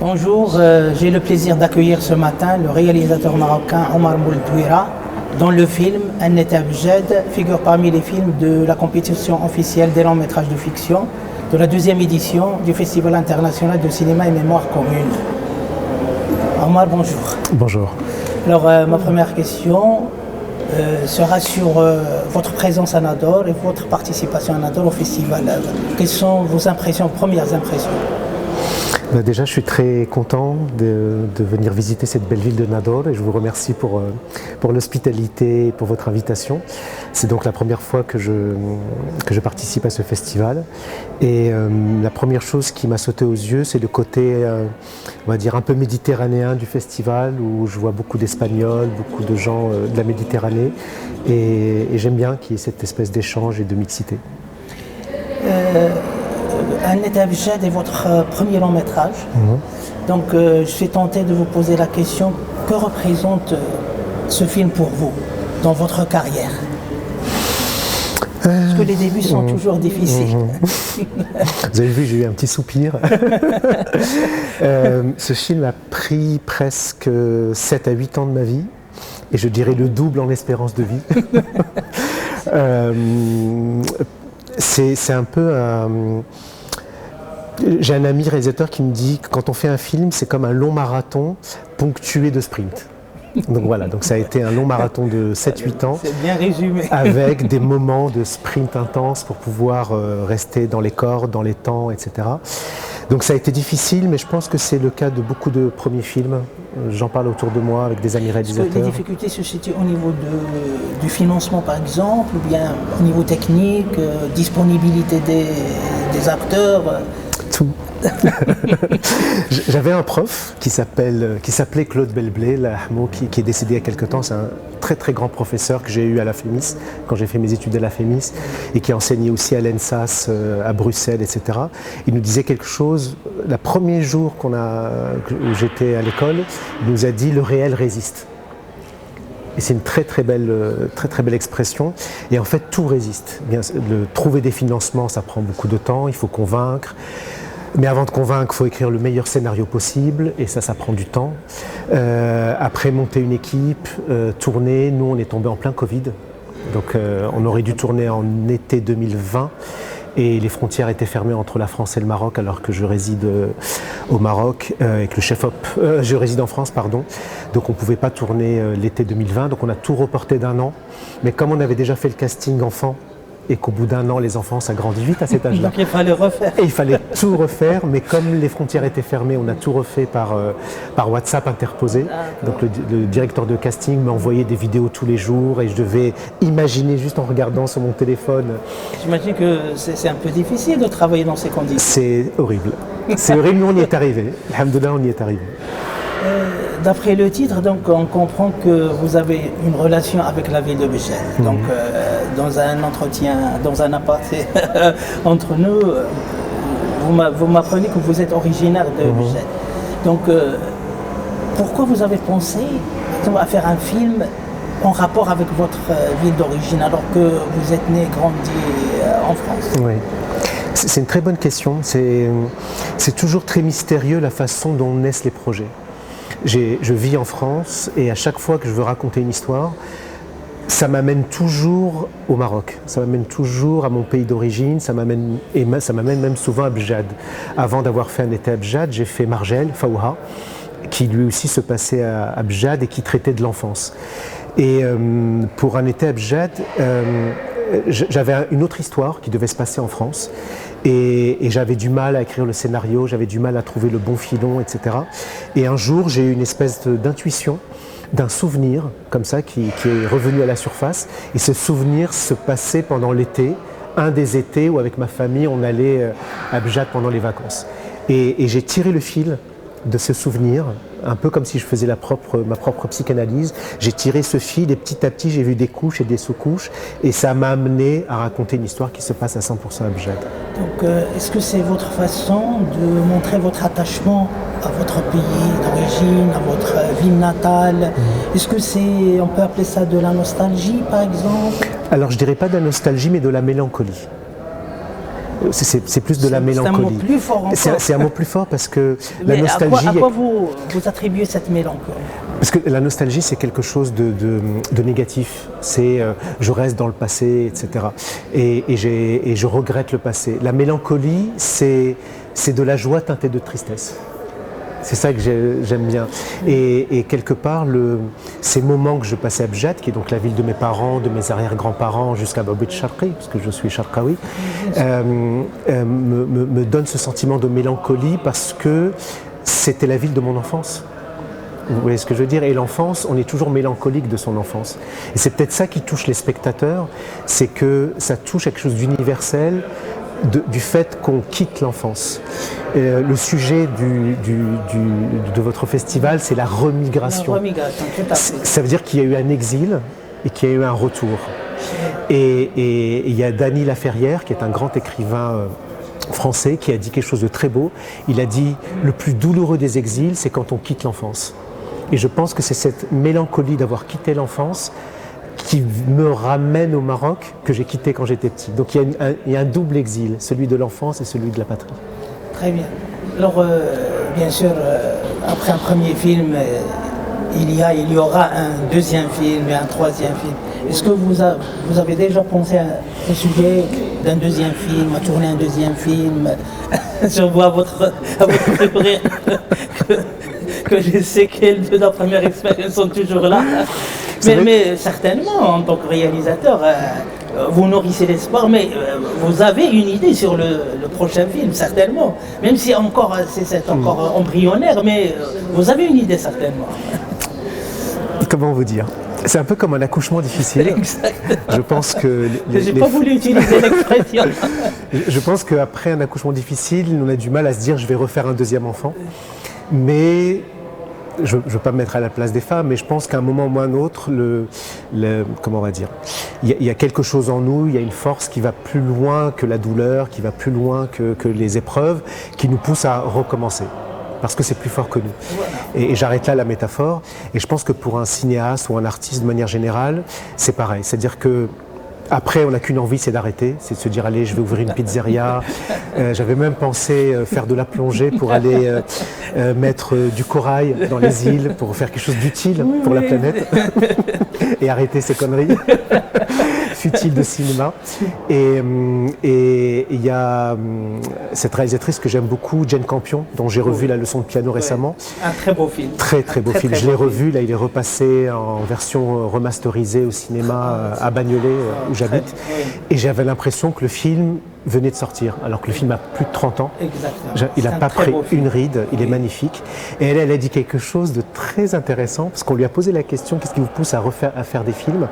Bonjour, j'ai le plaisir d'accueillir ce matin le réalisateur marocain Omar Bouldouira dont le film Annette Abjad figure parmi les films de la compétition officielle des longs métrages de fiction de la 2e édition du Festival international de cinéma et mémoire commune. Omar, bonjour. Bonjour. Alors, ma première question sera sur votre présence à Nador et votre participation à Nador au festival. Quelles sont vos premières impressions? Déjà, je suis très content de venir visiter cette belle ville de Nador et je vous remercie pour l'hospitalité et pour votre invitation. C'est donc la première fois que je participe à ce festival et la première chose qui m'a sauté aux yeux, c'est le côté, on va dire, un peu méditerranéen du festival où je vois beaucoup d'Espagnols, beaucoup de gens de la Méditerranée et j'aime bien qu'il y ait cette espèce d'échange et de mixité. Annette Abjad est votre premier long métrage. Donc je suis tenté de vous poser la question, que représente ce film pour vous dans votre carrière? Parce que les débuts sont toujours difficiles. Vous avez vu, j'ai eu un petit soupir. Ce film a pris presque 7 à 8 ans de ma vie et je dirais le double en espérance de vie. C'est un peu J'ai un ami réalisateur qui me dit que quand on fait un film, c'est comme un long marathon ponctué de sprint. Donc voilà, donc ça a été un long marathon de 7-8 ans. C'est bien résumé. Avec des moments de sprint intense pour pouvoir rester dans les cordes, dans les temps, etc. Donc ça a été difficile, mais je pense que c'est le cas de beaucoup de premiers films. J'en parle autour de moi avec des amis réalisateurs. Est-ce que les difficultés se situent au niveau du financement par exemple, ou bien au niveau technique, disponibilité des acteurs? Tout. J'avais un prof qui s'appelait Claude Belblé, qui est décédé il y a quelque temps. C'est un très très grand professeur que j'ai eu à la FEMIS, quand j'ai fait mes études à la FEMIS, et qui a enseigné aussi à l'ENSAS, à Bruxelles, etc. Il nous disait quelque chose, le premier jour où j'étais à l'école, il nous a dit « le réel résiste ». Et c'est une très très belle expression. Et en fait, tout résiste. Trouver des financements, ça prend beaucoup de temps, il faut convaincre. Mais avant de convaincre, il faut écrire le meilleur scénario possible, et ça prend du temps. Après, monter une équipe, tourner. Nous, on est tombé en plein Covid. Donc, on aurait dû tourner en été 2020. Et les frontières étaient fermées entre la France et le Maroc, alors que je réside au Maroc et que le chef-op, je réside en France, pardon. Donc on ne pouvait pas tourner l'été 2020, donc on a tout reporté d'un an. Mais comme on avait déjà fait le casting enfant, et qu'au bout d'un an, les enfants, ça grandit vite à cet âge-là. Donc il fallait refaire. Et il fallait tout refaire, mais comme les frontières étaient fermées, on a tout refait par WhatsApp interposé. Donc le directeur de casting m'a envoyé des vidéos tous les jours et je devais imaginer juste en regardant sur mon téléphone. J'imagine que c'est un peu difficile de travailler dans ces conditions. C'est horrible. C'est horrible, mais on y est arrivé. Alhamdoulilah, on y est arrivé. D'après le titre, donc, on comprend que vous avez une relation avec la ville de Béchel. Donc, dans un entretien, dans un aparté entre nous, vous m'apprenez que vous êtes originaire de Béchel. Donc, pourquoi vous avez pensé à faire un film en rapport avec votre ville d'origine, alors que vous êtes né et grandi en France? Oui. C'est une très bonne question. C'est toujours très mystérieux la façon dont naissent les projets. Je vis en France et à chaque fois que je veux raconter une histoire, ça m'amène toujours au Maroc, ça m'amène toujours à mon pays d'origine, ça m'amène même souvent à Abjad. Avant d'avoir fait un été à Abjad, j'ai fait Marjel, Fawha, qui lui aussi se passait à Abjad et qui traitait de l'enfance. Et pour un été à Abjad, j'avais une autre histoire qui devait se passer en France. Et j'avais du mal à écrire le scénario, j'avais du mal à trouver le bon filon, etc. Et un jour, j'ai eu une espèce d'intuition, d'un souvenir, comme ça, qui est revenu à la surface. Et ce souvenir se passait pendant l'été, un des étés où, avec ma famille, on allait à Abjad pendant les vacances. Et j'ai tiré le fil de ce souvenir, un peu comme si je faisais ma propre psychanalyse. J'ai tiré ce fil et petit à petit j'ai vu des couches et des sous-couches et ça m'a amené à raconter une histoire qui se passe à 100% à Abjad. Donc est-ce que c'est votre façon de montrer votre attachement à votre pays d'origine, à votre ville natale? Est-ce que on peut appeler ça de la nostalgie par exemple? Alors je dirais pas de la nostalgie mais de la mélancolie. C'est plus de la mélancolie. C'est un mot plus fort encore. C'est un mot plus fort parce que mais la nostalgie... À quoi vous attribuez cette mélancolie? Parce que la nostalgie, c'est quelque chose de négatif. C'est je reste dans le passé, etc. Et je regrette le passé. La mélancolie, c'est de la joie teintée de tristesse. C'est ça que j'aime bien. Et quelque part, ces moments que je passais à Bjad, qui est donc la ville de mes parents, de mes arrière-grands-parents, jusqu'à Babouit Sharqi, parce que je suis Sharqawi, me donne ce sentiment de mélancolie parce que c'était la ville de mon enfance. Vous voyez ce que je veux dire? Et l'enfance, on est toujours mélancolique de son enfance. Et c'est peut-être ça qui touche les spectateurs, c'est que ça touche quelque chose d'universel, du fait qu'on quitte l'enfance. Le sujet de votre festival, c'est la remigration. La remigration, tout à fait. Ça veut dire qu'il y a eu un exil et qu'il y a eu un retour. Et il y a Dany Laferrière, qui est un grand écrivain français, qui a dit quelque chose de très beau. Il a dit « Le plus douloureux des exils, c'est quand on quitte l'enfance ». Et je pense que c'est cette mélancolie d'avoir quitté l'enfance qui me ramène au Maroc que j'ai quitté quand j'étais petit. Donc il y a un double exil, celui de l'enfance et celui de la patrie. Très bien. Alors, bien sûr, après un premier film, il y aura un deuxième film et un troisième film. Est-ce que vous avez déjà pensé à ce sujet d'un deuxième film, à tourner un deuxième film? Je vois à votre sourire que je sais que la première expérience sont toujours là. Mais certainement, en tant que réalisateur, vous nourrissez l'espoir, mais vous avez une idée sur le prochain film, certainement. Même si c'est encore embryonnaire, mais vous avez une idée, certainement. Comment vous dire? C'est un peu comme un accouchement difficile. Exactement. Je pense que... J'ai pas voulu utiliser l'expression. Je pense qu'après un accouchement difficile, on a du mal à se dire « je vais refaire un deuxième enfant ». Mais... je ne veux pas me mettre à la place des femmes, mais je pense qu'à un moment ou à un autre, comment on va dire, il y a quelque chose en nous, il y a une force qui va plus loin que la douleur, qui va plus loin que les épreuves, qui nous pousse à recommencer. Parce que c'est plus fort que nous. Et j'arrête là la métaphore. Et je pense que pour un cinéaste ou un artiste de manière générale, c'est pareil. C'est-à-dire que après, on n'a qu'une envie, c'est d'arrêter, c'est de se dire allez, je vais ouvrir une pizzeria. J'avais même pensé faire de la plongée pour aller mettre du corail dans les îles pour faire quelque chose d'utile pour la planète et arrêter ces conneries futiles de cinéma. Et il y a cette réalisatrice que j'aime beaucoup, Jane Campion, dont j'ai revu la leçon de piano récemment. Un très beau film. Très très beau film. Je l'ai revu, là il est repassé en version remasterisée au cinéma à Bagnolet où j'habite. Et j'avais l'impression que le film venait de sortir, alors que le film a plus de 30 ans. Exactement. Il n'a pas pris une ride, il est magnifique. Et elle a dit quelque chose de très intéressant, parce qu'on lui a posé la question, qu'est-ce qui vous pousse à faire des films,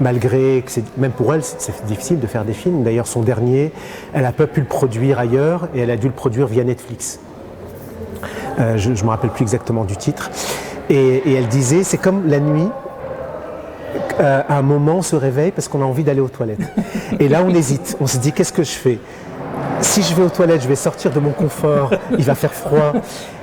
malgré que même pour elle, c'est difficile de faire des films. D'ailleurs, son dernier, elle n'a pas pu le produire ailleurs, et elle a dû le produire via Netflix. Je ne me rappelle plus exactement du titre. Et elle disait, c'est comme la nuit, à un moment, on se réveille parce qu'on a envie d'aller aux toilettes. Et là, on hésite. On se dit, qu'est-ce que je fais? Si je vais aux toilettes, je vais sortir de mon confort, il va faire froid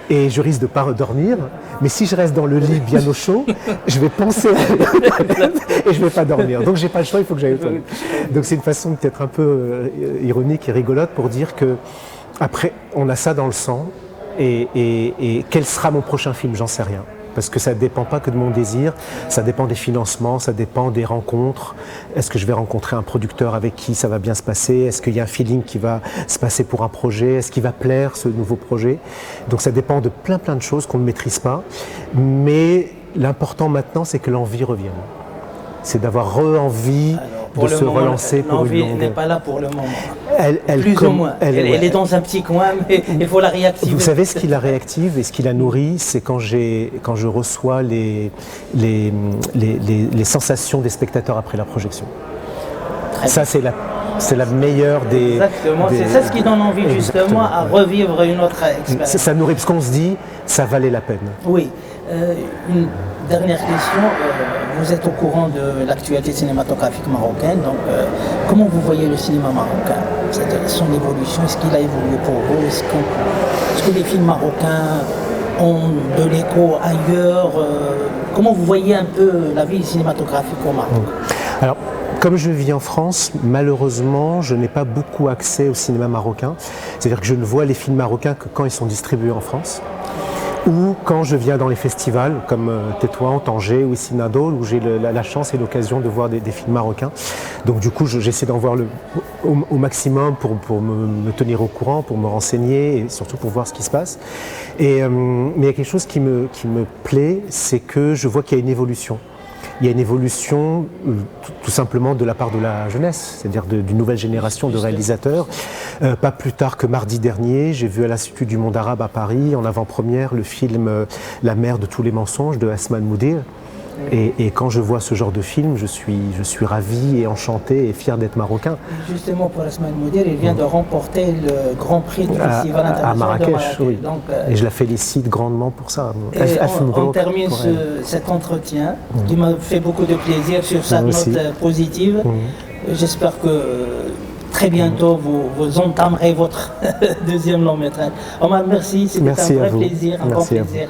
et je risque de ne pas redormir. Mais si je reste dans le lit bien au chaud, je vais penser à aller aux toilettes et je ne vais pas dormir. Donc, je n'ai pas le choix, il faut que j'aille aux toilettes. Donc, c'est une façon peut-être un peu ironique et rigolote pour dire que après, on a ça dans le sang. Et quel sera mon prochain film? J'en sais rien. Parce que ça ne dépend pas que de mon désir, ça dépend des financements, ça dépend des rencontres. Est-ce que je vais rencontrer un producteur avec qui ça va bien se passer? Est-ce qu'il y a un feeling qui va se passer pour un projet? Est-ce qu'il va plaire, ce nouveau projet? Donc ça dépend de plein de choses qu'on ne maîtrise pas. Mais l'important maintenant, c'est que l'envie revienne. C'est d'avoir envie de se relancer pour une longue... L'envie n'est pas là pour le moment. Plus ou moins. Elle est dans un petit coin, mais il faut la réactiver. Vous savez ce qui la réactive et ce qui la nourrit, c'est quand je reçois les sensations des spectateurs après la projection. Ça, c'est la meilleure des... Exactement, c'est ça ce qui donne envie justement à revivre une autre expérience. Ça nourrit, parce qu'on se dit, ça valait la peine. Oui. Une dernière question. Vous êtes au courant de l'actualité cinématographique marocaine, donc comment vous voyez le cinéma marocain? C'est-à-dire son évolution, est-ce qu'il a évolué pour vous? Est-ce que les films marocains ont de l'écho ailleurs? Comment vous voyez un peu la vie cinématographique au Maroc? Alors, Comme je vis en France, malheureusement, je n'ai pas beaucoup accès au cinéma marocain. C'est-à-dire que je ne vois les films marocains que quand ils sont distribués en France, ou quand je viens dans les festivals comme Tétouan, Tanger ou Issinadol, où j'ai la chance et l'occasion de voir des films marocains. Donc du coup, j'essaie d'en voir au maximum pour me tenir au courant, pour me renseigner et surtout pour voir ce qui se passe. Mais il y a quelque chose qui me plaît, c'est que je vois qu'il y a une évolution. Il y a une évolution tout simplement de la part de la jeunesse, c'est-à-dire d'une nouvelle génération de réalisateurs. Pas plus tard que mardi dernier, j'ai vu à l'Institut du monde arabe à Paris, en avant-première, le film La mère de tous les mensonges de Asman Moudir. Et quand je vois ce genre de film, je suis ravi et enchanté et fier d'être marocain. Justement, pour Asman Moudir, il vient de remporter le Grand Prix du Festival international à Marrakech, de Marrakech. Oui. Donc, et je la félicite grandement pour ça. Et on termine cet entretien qui m'a fait beaucoup de plaisir sur cette note positive. J'espère que très bientôt vous entamerez votre deuxième long métrage. Omar, merci, c'était un vrai plaisir, un grand plaisir.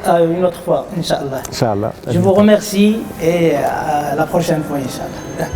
Une autre fois, Inch'Allah. Inch'Allah. Je vous remercie et à la prochaine fois, Inch'Allah.